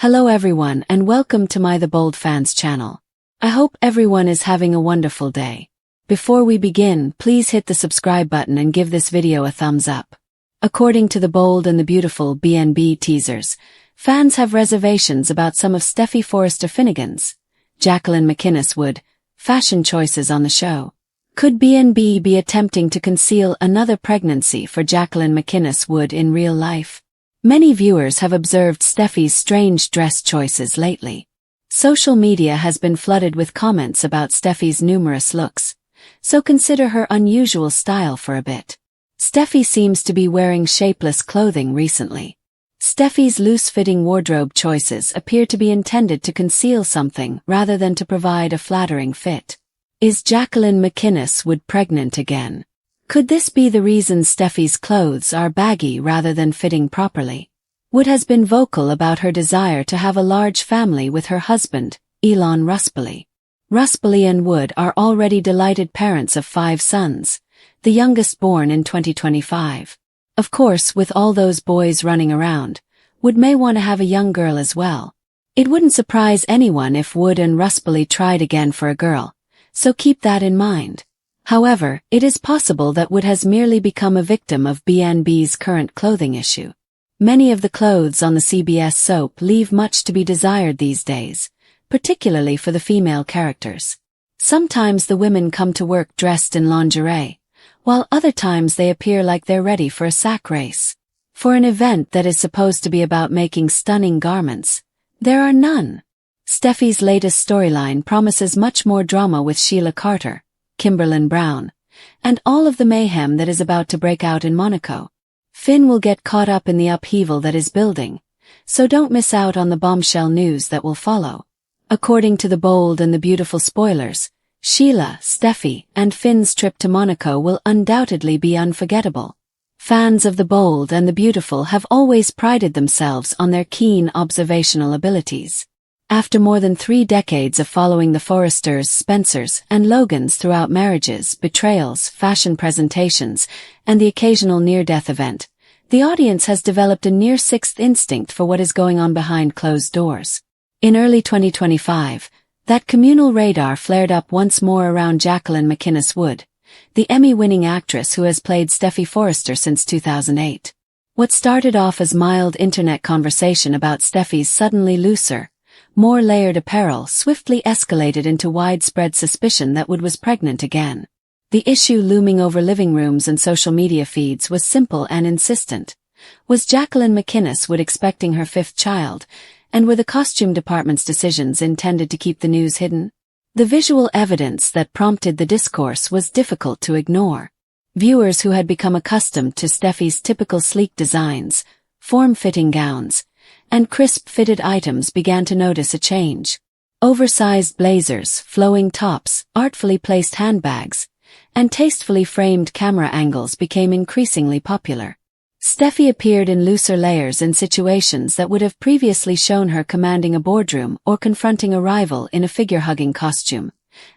Hello everyone and welcome to my The Bold Fans channel. I hope everyone is having a wonderful day. Before we begin, please hit the subscribe button and give this video a thumbs up. According to The Bold and the Beautiful BNB teasers, fans have reservations about some of Steffy Forrester Finnegan's, Jacqueline MacInnes fashion choices on the show. Could BNB be attempting to conceal another pregnancy for Jacqueline MacInnes in real life? Many viewers have observed Steffy's strange dress choices lately. Social media has been flooded with comments about Steffy's numerous looks, so consider her unusual style for a bit. Steffy seems to be wearing shapeless clothing recently. Steffy's loose-fitting wardrobe choices appear to be intended to conceal something rather than to provide a flattering fit. Is Jacqueline MacInnes pregnant again? Could this be the reason Steffy's clothes are baggy rather than fitting properly? Wood has been vocal about her desire to have a large family with her husband, Elon Ruspoli. Ruspoli and Wood are already delighted parents of 5 sons, the youngest born in 2025. Of course, with all those boys running around, Wood may want to have a young girl as well. It wouldn't surprise anyone if Wood and Ruspoli tried again for a girl, so keep that in mind. However, it is possible that Wood has merely become a victim of BNB's current clothing issue. Many of the clothes on the CBS soap leave much to be desired these days, particularly for the female characters. Sometimes the women come to work dressed in lingerie, while other times they appear like they're ready for a sack race. For an event that is supposed to be about making stunning garments, there are none. Steffy's latest storyline promises much more drama with Sheila Carter, Kimberlin Brown, and all of the mayhem that is about to break out in Monaco. Finn will get caught up in the upheaval that is building, so don't miss out on the bombshell news that will follow. According to The Bold and the Beautiful spoilers, Sheila, Steffy, and Finn's trip to Monaco will undoubtedly be unforgettable. Fans of The Bold and the Beautiful have always prided themselves on their keen observational abilities. After more than 3 decades of following the Forresters, Spencers, and Logans throughout marriages, betrayals, fashion presentations, and the occasional near-death event, the audience has developed a near-sixth instinct for what is going on behind closed doors. In early 2025, that communal radar flared up once more around Jacqueline MacInnes, the Emmy-winning actress who has played Steffy Forrester since 2008. What started off as mild internet conversation about Steffy's suddenly looser, more layered apparel swiftly escalated into widespread suspicion that Wood was pregnant again. The issue looming over living rooms and social media feeds was simple and insistent. Was Jacqueline MacInnes expecting her 5th child, and were the costume department's decisions intended to keep the news hidden? The visual evidence that prompted the discourse was difficult to ignore. Viewers who had become accustomed to Steffy's typical sleek designs, form-fitting gowns, and crisp-fitted items began to notice a change. Oversized blazers, flowing tops, artfully placed handbags, and tastefully framed camera angles became increasingly popular. Steffy appeared in looser layers in situations that would have previously shown her commanding a boardroom or confronting a rival in a figure-hugging costume,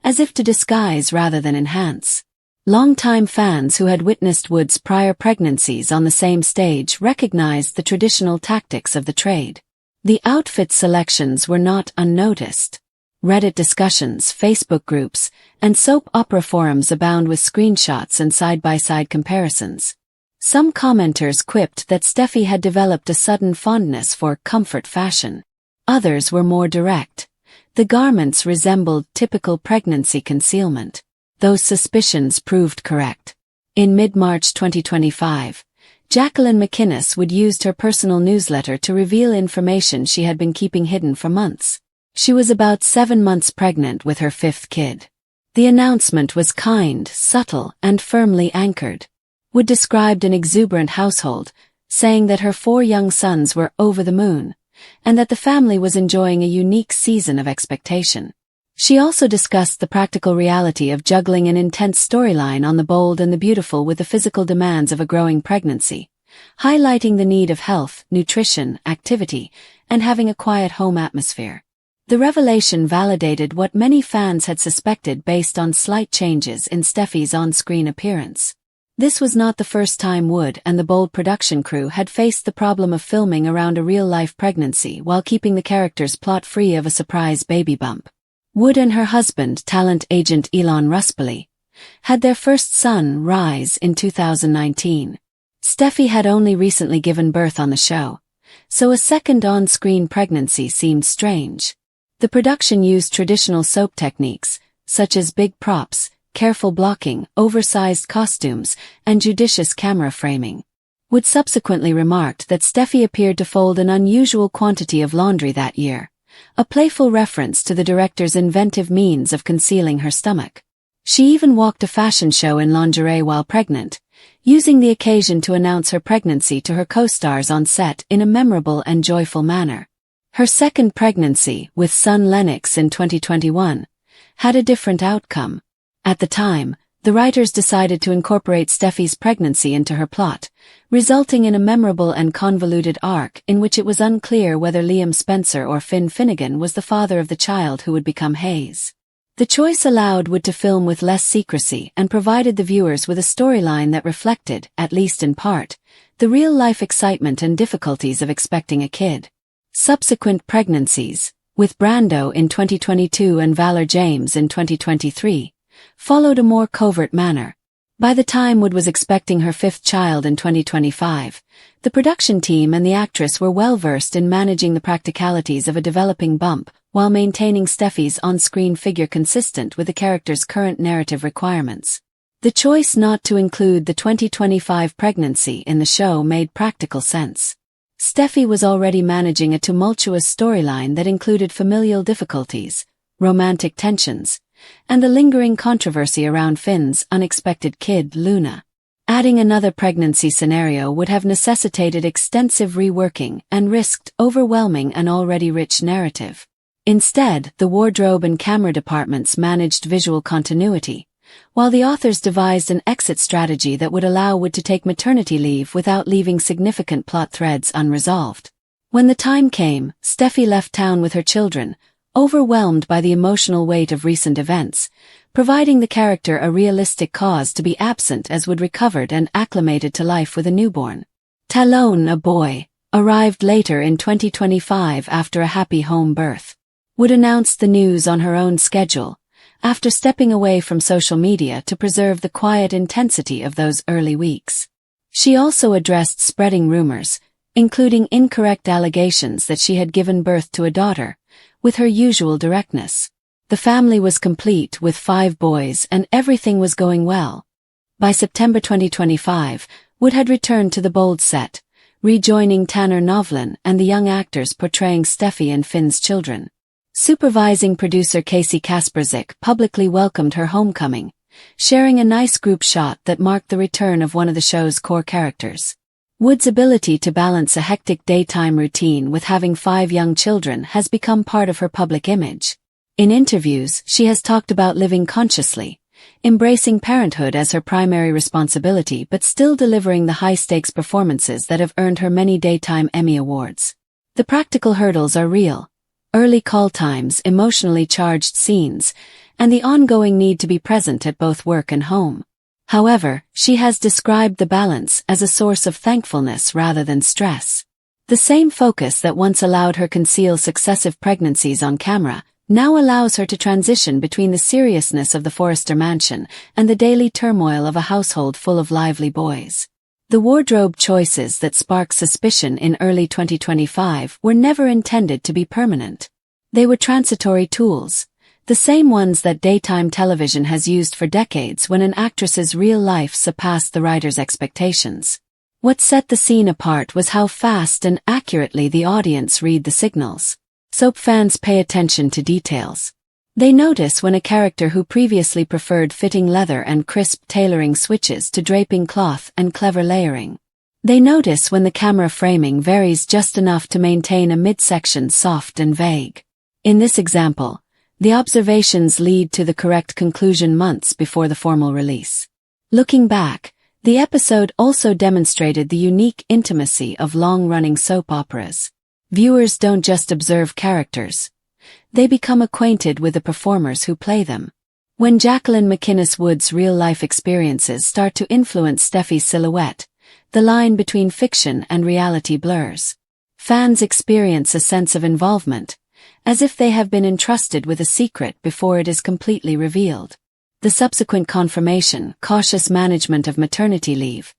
as if to disguise rather than enhance. Longtime fans who had witnessed Wood's prior pregnancies on the same stage recognized the traditional tactics of the trade. The outfit selections were not unnoticed. Reddit discussions, Facebook groups, and soap opera forums abound with screenshots and side-by-side comparisons. Some commenters quipped that Steffy had developed a sudden fondness for comfort fashion. Others were more direct. The garments resembled typical pregnancy concealment. Those suspicions proved correct. In mid-March 2025, Jacqueline MacInnes used her personal newsletter to reveal information she had been keeping hidden for months. She was about 7 months pregnant with her 5th kid. The announcement was kind, subtle, and firmly anchored. Wood described an exuberant household, saying that her 4 young sons were over the moon, and that the family was enjoying a unique season of expectation. She also discussed the practical reality of juggling an intense storyline on The Bold and the Beautiful with the physical demands of a growing pregnancy, highlighting the need of health, nutrition, activity, and having a quiet home atmosphere. The revelation validated what many fans had suspected based on slight changes in Steffy's on-screen appearance. This was not the first time Wood and the Bold production crew had faced the problem of filming around a real-life pregnancy while keeping the characters plot-free of a surprise baby bump. Wood and her husband, talent agent Elon Ruspoli, had their first son, Rise, in 2019. Steffy had only recently given birth on the show, so a second on-screen pregnancy seemed strange. The production used traditional soap techniques, such as big props, careful blocking, oversized costumes, and judicious camera framing. Wood subsequently remarked that Steffy appeared to fold an unusual quantity of laundry that year, a playful reference to the director's inventive means of concealing her stomach. She even walked a fashion show in lingerie while pregnant, using the occasion to announce her pregnancy to her co-stars on set in a memorable and joyful manner. Her second pregnancy, with son Lennox in 2021, had a different outcome. At the time, the writers decided to incorporate Steffy's pregnancy into her plot, resulting in a memorable and convoluted arc in which it was unclear whether Liam Spencer or Finn Finnegan was the father of the child who would become Hayes. The choice allowed Wood to film with less secrecy and provided the viewers with a storyline that reflected, at least in part, the real-life excitement and difficulties of expecting a kid. Subsequent pregnancies, with Brando in 2022 and Valor James in 2023, followed a more covert manner. By the time Wood was expecting her fifth child in 2025, the production team and the actress were well versed in managing the practicalities of a developing bump while maintaining Steffy's on-screen figure consistent with the character's current narrative requirements. The choice not to include the 2025 pregnancy in the show made practical sense. Steffy was already managing a tumultuous storyline that included familial difficulties, romantic tensions, and the lingering controversy around Finn's unexpected kid, Luna. Adding another pregnancy scenario would have necessitated extensive reworking and risked overwhelming an already rich narrative. Instead, the wardrobe and camera departments managed visual continuity, while the authors devised an exit strategy that would allow Wood to take maternity leave without leaving significant plot threads unresolved. When the time came, Steffy left town with her children, overwhelmed by the emotional weight of recent events, providing the character a realistic cause to be absent as Wood recovered and acclimated to life with a newborn. Talon, a boy, arrived later in 2025 after a happy home birth. Wood announced the news on her own schedule, after stepping away from social media to preserve the quiet intensity of those early weeks. She also addressed spreading rumors, including incorrect allegations that she had given birth to a daughter, with her usual directness. The family was complete with 5 boys and everything was going well. By September 2025, Wood had returned to the Bold set, rejoining Tanner Novlin and the young actors portraying Steffy and Finn's children. Supervising producer Casey Kasperzik publicly welcomed her homecoming, sharing a nice group shot that marked the return of one of the show's core characters. Wood's ability to balance a hectic daytime routine with having 5 young children has become part of her public image. In interviews, she has talked about living consciously, embracing parenthood as her primary responsibility but still delivering the high-stakes performances that have earned her many daytime Emmy Awards. The practical hurdles are real. Early call times, emotionally charged scenes, and the ongoing need to be present at both work and home. However, she has described the balance as a source of thankfulness rather than stress. The same focus that once allowed her conceal successive pregnancies on camera now allows her to transition between the seriousness of the Forrester mansion and the daily turmoil of a household full of lively boys. The wardrobe choices that sparked suspicion in early 2025 were never intended to be permanent. They were transitory tools, the same ones that daytime television has used for decades when an actress's real life surpassed the writer's expectations. What set the scene apart was how fast and accurately the audience read the signals. Soap fans pay attention to details. They notice when a character who previously preferred fitting leather and crisp tailoring switches to draping cloth and clever layering. They notice when the camera framing varies just enough to maintain a midsection soft and vague. In this example, the observations lead to the correct conclusion months before the formal release. Looking back, the episode also demonstrated the unique intimacy of long-running soap operas. Viewers don't just observe characters. They become acquainted with the performers who play them. When Jacqueline MacInnes Wood's real-life experiences start to influence Steffy's silhouette, the line between fiction and reality blurs. Fans experience a sense of involvement, as if they have been entrusted with a secret before it is completely revealed. The subsequent confirmation, cautious management of maternity leave,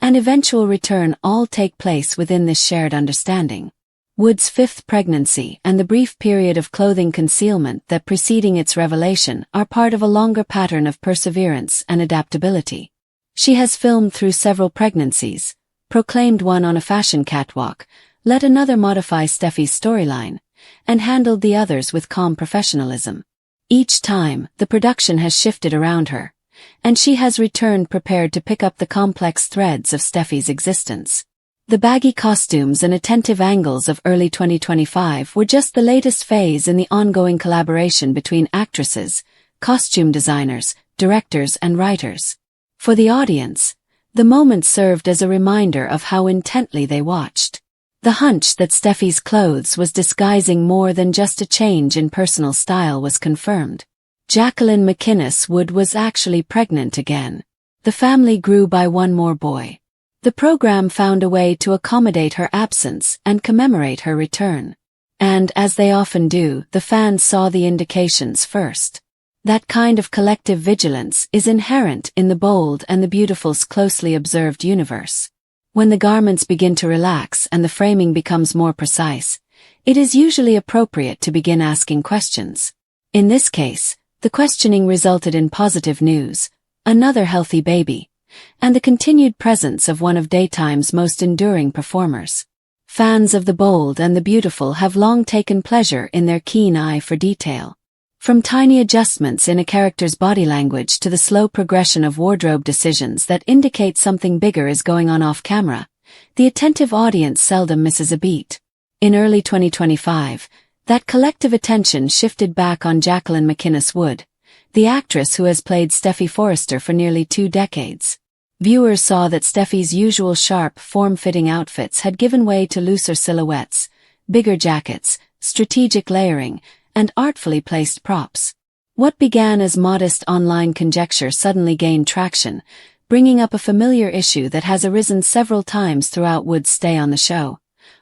and eventual return all take place within this shared understanding. Wood's fifth pregnancy and the brief period of clothing concealment that preceding its revelation are part of a longer pattern of perseverance and adaptability. She has filmed through several pregnancies, proclaimed one on a fashion catwalk, let another modify Steffy's storyline, and handled the others with calm professionalism. Each time, the production has shifted around her, and she has returned prepared to pick up the complex threads of Steffy's existence. The baggy costumes and attentive angles of early 2025 were just the latest phase in the ongoing collaboration between actresses, costume designers, directors and writers. For the audience, the moment served as a reminder of how intently they watched. The hunch that Steffy's clothes was disguising more than just a change in personal style was confirmed. Jacqueline MacInnes Wood was actually pregnant again. The family grew by one more boy. The program found a way to accommodate her absence and commemorate her return. And, as they often do, the fans saw the indications first. That kind of collective vigilance is inherent in the Bold and the Beautiful's closely observed universe. When the garments begin to relax and the framing becomes more precise, it is usually appropriate to begin asking questions. In this case, the questioning resulted in positive news, another healthy baby, and the continued presence of one of daytime's most enduring performers. Fans of the Bold and the Beautiful have long taken pleasure in their keen eye for detail. From tiny adjustments in a character's body language to the slow progression of wardrobe decisions that indicate something bigger is going on off-camera, the attentive audience seldom misses a beat. In early 2025, that collective attention shifted back on Jacqueline MacInnes Wood, the actress who has played Steffy Forrester for nearly 2 decades. Viewers saw that Steffy's usual sharp, form-fitting outfits had given way to looser silhouettes, bigger jackets, strategic layering, and artfully placed props. What began as modest online conjecture suddenly gained traction, bringing up a familiar issue that has arisen several times throughout Wood's stay on the show.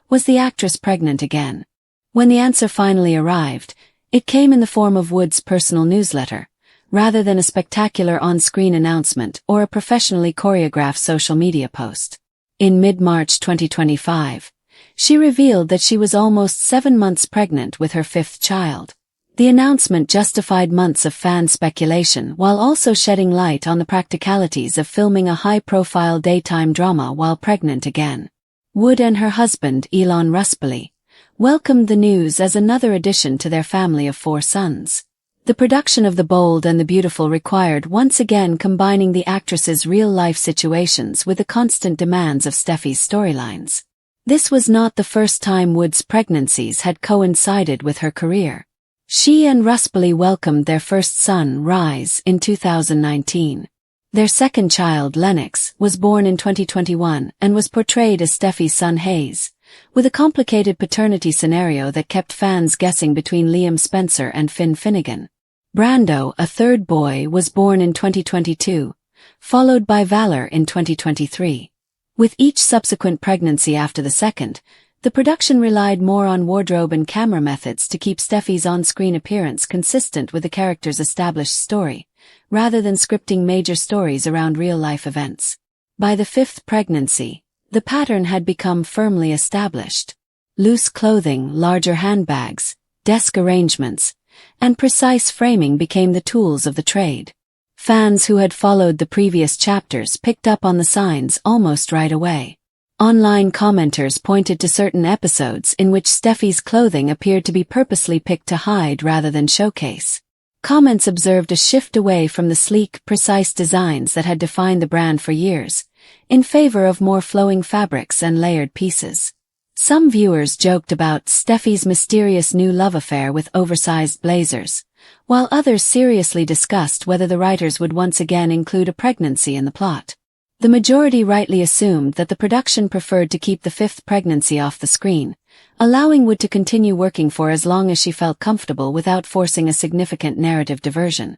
Was the actress pregnant again? When the answer finally arrived, it came in the form of Wood's personal newsletter, rather than a spectacular on-screen announcement or a professionally choreographed social media post. In mid-March 2025, she revealed that she was almost 7 months pregnant with her 5th child. The announcement justified months of fan speculation while also shedding light on the practicalities of filming a high-profile daytime drama while pregnant again. Wood and her husband, Elon Ruspoli, welcomed the news as another addition to their family of 4 sons. The production of The Bold and the Beautiful required once again combining the actress's real-life situations with the constant demands of Steffy's storylines. This was not the first time Wood's pregnancies had coincided with her career. She and Ruspoli welcomed their first son, Rise, in 2019. Their second child, Lennox, was born in 2021 and was portrayed as Steffy's son Hayes, with a complicated paternity scenario that kept fans guessing between Liam Spencer and Finn Finnegan. Brando, a third boy, was born in 2022, followed by Valor in 2023. With each subsequent pregnancy after the second, the production relied more on wardrobe and camera methods to keep Steffy's on-screen appearance consistent with the character's established story, rather than scripting major stories around real-life events. By the 5th pregnancy, the pattern had become firmly established. Loose clothing, larger handbags, desk arrangements, and precise framing became the tools of the trade. Fans who had followed the previous chapters picked up on the signs almost right away. Online commenters pointed to certain episodes in which Steffy's clothing appeared to be purposely picked to hide rather than showcase. Comments observed a shift away from the sleek, precise designs that had defined the brand for years, in favor of more flowing fabrics and layered pieces. Some viewers joked about Steffy's mysterious new love affair with oversized blazers, while others seriously discussed whether the writers would once again include a pregnancy in the plot. The majority rightly assumed that the production preferred to keep the 5th pregnancy off the screen, allowing Wood to continue working for as long as she felt comfortable without forcing a significant narrative diversion.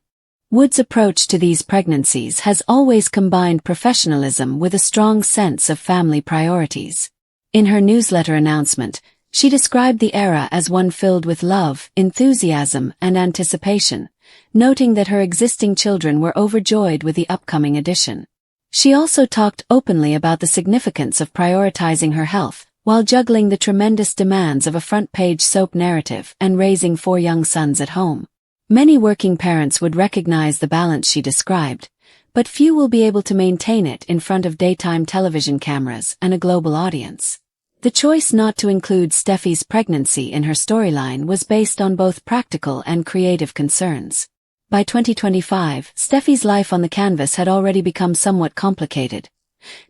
Wood's approach to these pregnancies has always combined professionalism with a strong sense of family priorities. In her newsletter announcement, she described the era as one filled with love, enthusiasm, and anticipation, noting that her existing children were overjoyed with the upcoming edition. She also talked openly about the significance of prioritizing her health, while juggling the tremendous demands of a front-page soap narrative and raising 4 young sons at home. Many working parents would recognize the balance she described, but few will be able to maintain it in front of daytime television cameras and a global audience. The choice not to include Steffy's pregnancy in her storyline was based on both practical and creative concerns. By 2025, Steffy's life on the canvas had already become somewhat complicated.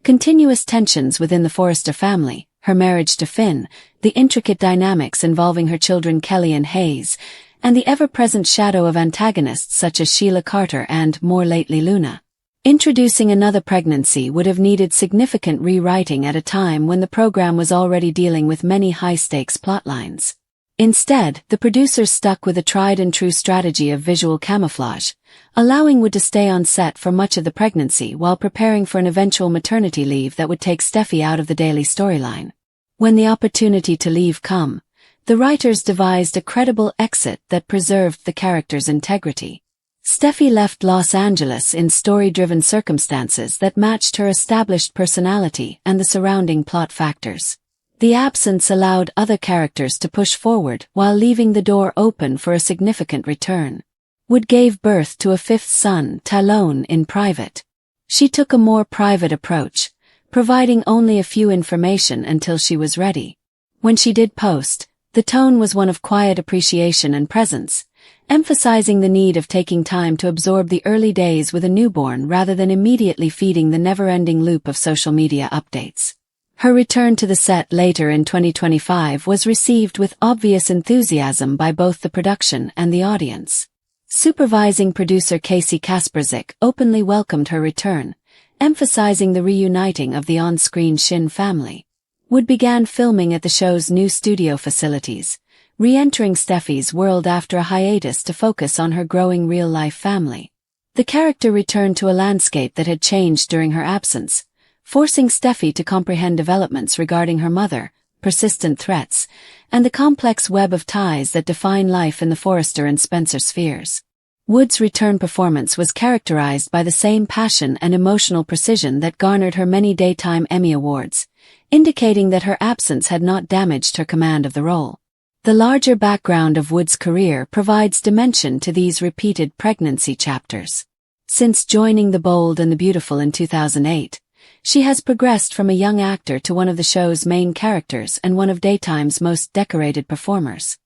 Continuous tensions within the Forrester family, her marriage to Finn, the intricate dynamics involving her children Kelly and Hayes, and the ever-present shadow of antagonists such as Sheila Carter and, more lately, Luna. Introducing another pregnancy would have needed significant rewriting at a time when the program was already dealing with many high-stakes plotlines. Instead, the producers stuck with a tried-and-true strategy of visual camouflage, allowing Wood to stay on set for much of the pregnancy while preparing for an eventual maternity leave that would take Steffy out of the daily storyline. When the opportunity to leave came, the writers devised a credible exit that preserved the character's integrity. Steffy left Los Angeles in story-driven circumstances that matched her established personality and the surrounding plot factors. The absence allowed other characters to push forward while leaving the door open for a significant return. Wood gave birth to a 5th son, Talon, in private. She took a more private approach, providing only a few information until she was ready. When she did post, the tone was one of quiet appreciation and presence, emphasizing the need of taking time to absorb the early days with a newborn rather than immediately feeding the never-ending loop of social media updates. Her return to the set later in 2025 was received with obvious enthusiasm by both the production and the audience. Supervising producer Casey Kasperzik openly welcomed her return, emphasizing the reuniting of the on-screen Shin family. Wood began filming at the show's new studio facilities, re-entering Steffy's world after a hiatus to focus on her growing real-life family. The character returned to a landscape that had changed during her absence, forcing Steffy to comprehend developments regarding her mother, persistent threats, and the complex web of ties that define life in the Forrester and Spencer spheres. Wood's return performance was characterized by the same passion and emotional precision that garnered her many daytime Emmy Awards, indicating that her absence had not damaged her command of the role. The larger background of Wood's career provides dimension to these repeated pregnancy chapters. Since joining The Bold and the Beautiful in 2008, she has progressed from a young actor to one of the show's main characters and one of daytime's most decorated performers.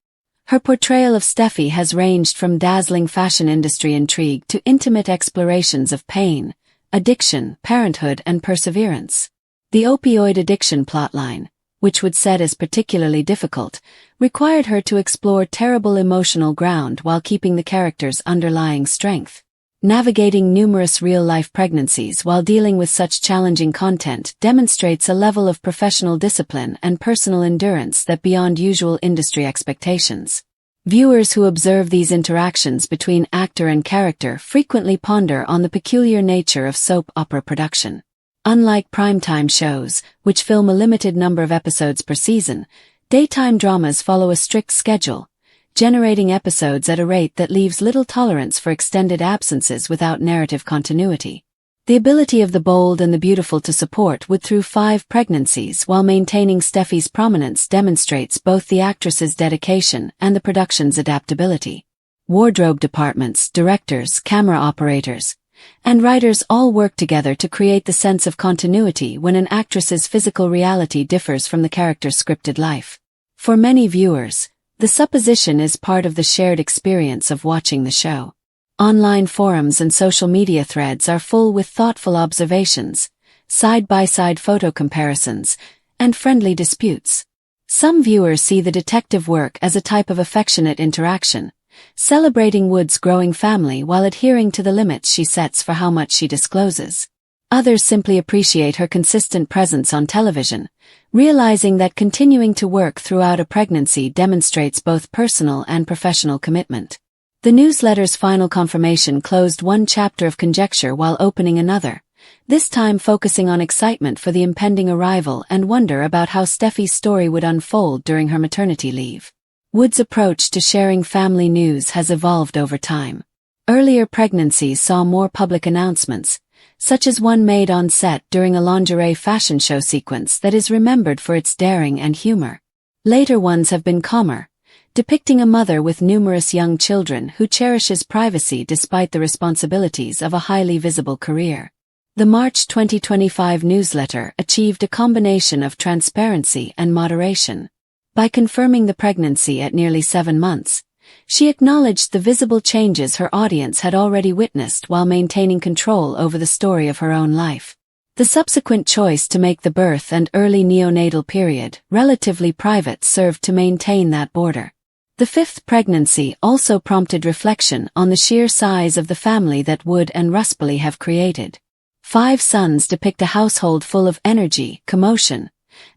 Her portrayal of Steffy has ranged from dazzling fashion industry intrigue to intimate explorations of pain, addiction, parenthood, and perseverance. The opioid addiction plotline, which Wood said is particularly difficult, required her to explore terrible emotional ground while keeping the character's underlying strength. Navigating numerous real-life pregnancies while dealing with such challenging content demonstrates a level of professional discipline and personal endurance that beyond usual industry expectations. Viewers who observe these interactions between actor and character frequently ponder on the peculiar nature of soap opera production. Unlike primetime shows, which film a limited number of episodes per season, daytime dramas follow a strict schedule, generating episodes at a rate that leaves little tolerance for extended absences without narrative continuity. The ability of The Bold and the Beautiful to support Wood through 5 pregnancies while maintaining Steffy's prominence demonstrates both the actress's dedication and the production's adaptability. Wardrobe departments, directors, camera operators, and writers all work together to create the sense of continuity when an actress's physical reality differs from the character's scripted life. For many viewers, the supposition is part of the shared experience of watching the show. Online forums and social media threads are full with thoughtful observations, side-by-side photo comparisons, and friendly disputes. Some viewers see the detective work as a type of affectionate interaction, celebrating Wood's growing family while adhering to the limits she sets for how much she discloses. Others simply appreciate her consistent presence on television, realizing that continuing to work throughout a pregnancy demonstrates both personal and professional commitment. The newsletter's final confirmation closed one chapter of conjecture while opening another, this time focusing on excitement for the impending arrival and wonder about how Steffy's story would unfold during her maternity leave. Wood's approach to sharing family news has evolved over time. Earlier pregnancies saw more public announcements, such as one made on set during a lingerie fashion show sequence that is remembered for its daring and humor. Later ones have been calmer, depicting a mother with numerous young children who cherishes privacy despite the responsibilities of a highly visible career. The March 2025 newsletter achieved a combination of transparency and moderation. By confirming the pregnancy at nearly 7 months, she acknowledged the visible changes her audience had already witnessed while maintaining control over the story of her own life. The subsequent choice to make the birth and early neonatal period relatively private served to maintain that border. The 5th pregnancy also prompted reflection on the sheer size of the family that Wood and Ruspoli have created. 5 sons depict a household full of energy, commotion,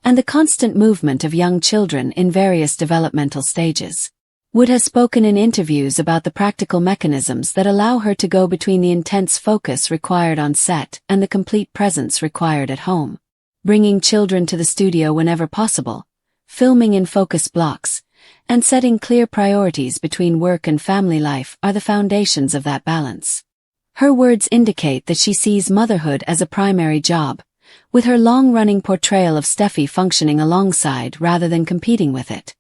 and the constant movement of young children in various developmental stages. Wood has spoken in interviews about the practical mechanisms that allow her to go between the intense focus required on set and the complete presence required at home. Bringing children to the studio whenever possible, filming in focus blocks, and setting clear priorities between work and family life are the foundations of that balance. Her words indicate that she sees motherhood as a primary job, with her long-running portrayal of Steffy functioning alongside rather than competing with it.